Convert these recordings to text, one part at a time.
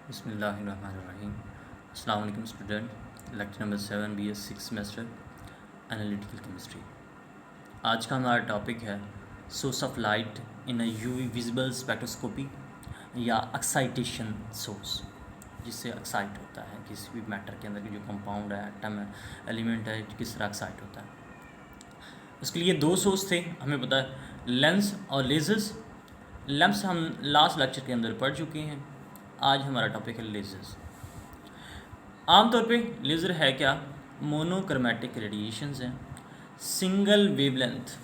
बिस्मिल्लाहिर्रहमानिर्रहीम। अस्सलाम वालेकुम student. Lecture number 7 BS 6 semester analytical chemistry. आज का हमारा टॉपिक है source of light in a UV visible spectroscopy या एक्साइटेशन सोर्स, जिससे एक्साइट होता है किसी भी मैटर के अंदर की जो कंपाउंड है, एटम है, एलिमेंट है, किस तरह एक्साइट होता है। उसके लिए दो सोर्स थे, हमें पता है, लेंस और लेजर्स। लेंस हम लास्ट लेक्चर के अंदर पढ़ चुके हैं। आज हमारा टॉपिक है लेजर्स। आमतौर पे लेज़र है क्या? मोनोक्रोमैटिक रेडिएशंस हैं, सिंगल वेवलेंथ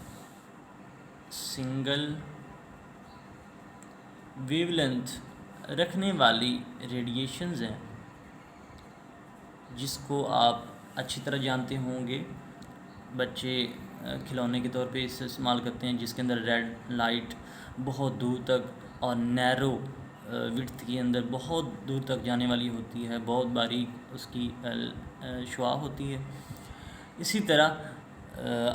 रखने वाली रेडिएशंस हैं, जिसको आप अच्छी तरह जानते होंगे। बच्चे खिलौने के तौर पे इसे इस्तेमाल करते हैं, जिसके अंदर रेड लाइट बहुत दूर तक और नैरो विड्थ के अंदर बहुत दूर तक जाने वाली होती है, बहुत बारीक उसकी शुआ होती है। इसी तरह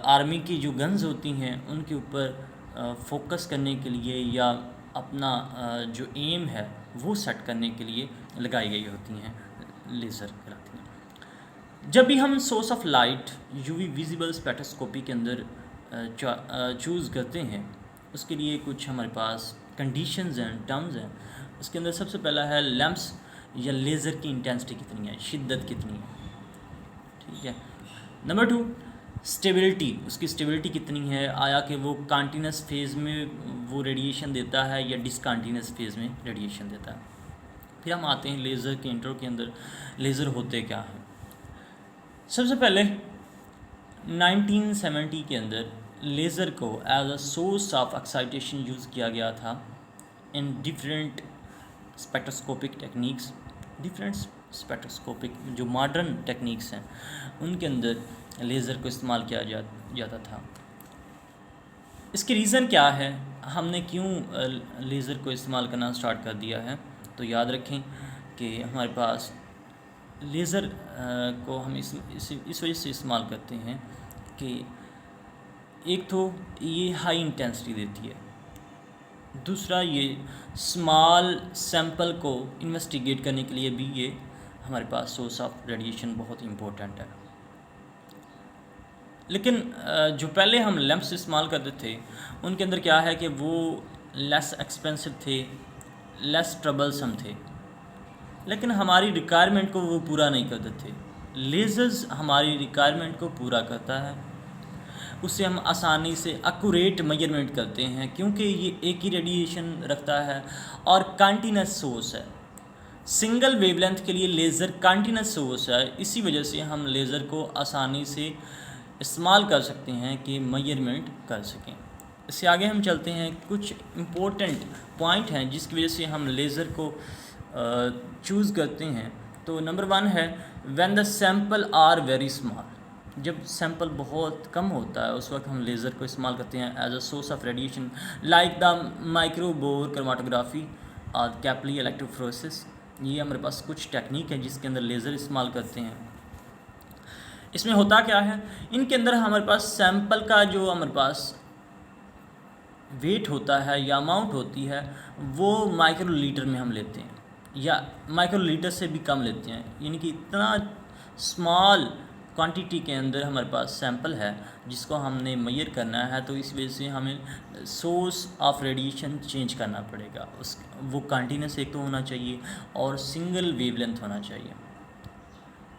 आर्मी की जो गन्स होती हैं उनके ऊपर फोकस करने के लिए या अपना जो एम है वो सेट करने के लिए लगाई गई होती हैं, लेज़र कहलाती हैं। जब भी हम source of light UV visible spectroscopy के अंदर चूज़ करते हैं, उसके लिए कुछ हमारे पास कंडीशंस हैं, टर्म्स हैं। उसके अंदर सबसे पहला है लैंप्स या लेज़र की इंटेंसिटी कितनी है, शिद्दत कितनी है, ठीक है। नंबर 2, स्टेबिलिटी, उसकी स्टेबिलिटी कितनी है, आया कि वो कंटिन्यूस फेज़ में वो रेडिएशन देता है या डिसकंटिन्यूस फेज़ में रेडिएशन देता है। फिर हम आते हैं लेज़र के इंट्रो के अंदर, लेज़र होते क्या हैं। सबसे पहले 1970 के अंदर लेज़र को as a source of excitation use किया गया था in different spectroscopic techniques. Different spectroscopic जो मॉडर्न टेक्निक्स हैं उनके अंदर लेज़र को इस्तेमाल किया जाता था। इसकी रीज़न क्या है, हमने क्यों लेज़र को इस्तेमाल करना स्टार्ट कर दिया है? तो याद रखें कि हमारे पास लेज़र को हम इस वजह से इस्तेमाल करते हैं कि एक तो ये हाई इंटेंसिटी देती है, दूसरा ये स्मॉल सैंपल को इन्वेस्टिगेट करने के लिए भी ये हमारे पास सोर्स ऑफ रेडिएशन बहुत इम्पोर्टेंट है। लेकिन जो पहले हम लैंप्स इस्तेमाल करते थे उनके अंदर क्या है कि वो लेस एक्सपेंसिव थे, लेस ट्रबलसम थे, लेकिन हमारी रिक्वायरमेंट को वो पूरा नहीं करते थे। लेज़र्स हमारी रिक्वायरमेंट को पूरा करता है, उससे हम आसानी से एक्यूरेट मेजरमेंट करते हैं, क्योंकि ये एक ही रेडिएशन रखता है और कंटिन्यूस सोर्स है। सिंगल वेवलेंथ के लिए लेज़र कंटिन्यूस सोर्स है, इसी वजह से हम लेज़र को आसानी से इस्तेमाल कर सकते हैं कि मेजरमेंट कर सकें। इससे आगे हम चलते हैं, कुछ इम्पोर्टेंट पॉइंट हैं जिसकी वजह से हम लेज़र को चूज़ करते हैं। तो नंबर 1 है when the sample are very small. जब सैंपल बहुत कम होता है उस वक्त हम लेज़र को इस्तेमाल करते हैं as a source of radiation, like the microbore chromatography और कैपली इलेक्ट्रोफोरेसिस। ये हमारे पास कुछ टेक्निक है जिसके अंदर लेज़र इस्तेमाल करते हैं। इसमें होता क्या है, इनके अंदर हमारे पास सैंपल का जो हमारे पास वेट होता है या अमाउंट होती है वो माइक्रोलीटर में हम लेते हैं या माइक्रोलीटर से भी कम लेते हैं, यानी कि इतना स्मॉल क्वांटिटी के अंदर हमारे पास सैंपल है जिसको हमने मेजर करना है। तो इस वजह से हमें सोर्स ऑफ रेडिएशन चेंज करना पड़ेगा। वो कंटिन्यूस एक तो होना चाहिए और सिंगल वेवलेंथ होना चाहिए,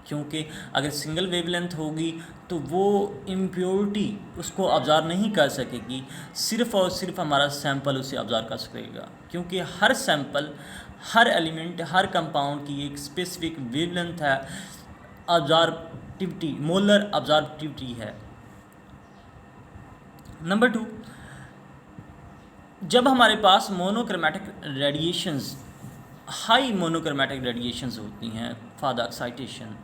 क्योंकि अगर सिंगल वेवलेंथ होगी तो वो इम्प्योरिटी उसको ऑब्ज़र्व नहीं कर सकेगी, सिर्फ़ और सिर्फ हमारा सैंपल उसे ऑब्ज़र्व कर सकेगा, क्योंकि हर सैंपल, हर एलिमेंट, हर कंपाउंड की एक स्पेसिफिक वेवलेंथ है, ऑब्ज़र्विटिविटी, मोलर ऑब्ज़र्विटिविटी है। नंबर 2, जब हमारे पास monochromatic radiations, high monochromatic radiations होती हैं फॉर द एक्साइटेशन,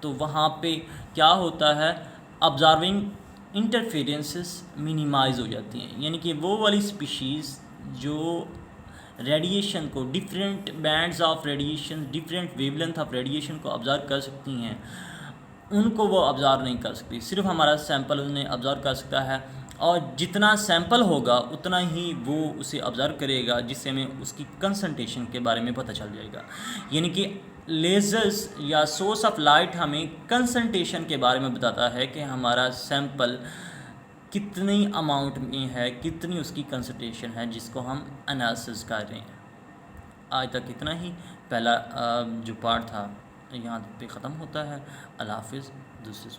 तो वहाँ पे क्या होता है, ऑब्जर्विंग इंटरफेरेंसेस मिनिमाइज़ हो जाती हैं, यानी कि वो वाली स्पीशीज़ जो रेडिएशन को, different bands of radiation, different wavelength of radiation को ऑब्ज़र्व कर सकती हैं, उनको वो ऑब्ज़र्व नहीं कर सकती। सिर्फ हमारा सैंपल उन्हें ऑब्ज़र्व कर सकता है और जितना सैंपल होगा उतना ही वो उसे ऑब्ज़र्व करेगा, जिससे हमें उसकी कंसंट्रेशन के बारे में पता चल जाएगा। यानी कि लेज़र्स या सोर्स ऑफ लाइट हमें कंसंट्रेशन के बारे में बताता है कि हमारा सैंपल कितनी अमाउंट में है, कितनी उसकी कंसंट्रेशन है जिसको हम एनालिसिस कर रहे हैं। आज तक इतना ही, पहला जो पार्ट था यहाँ पे ख़त्म होता है। अल्लाह हाफ़िज़। दूसरे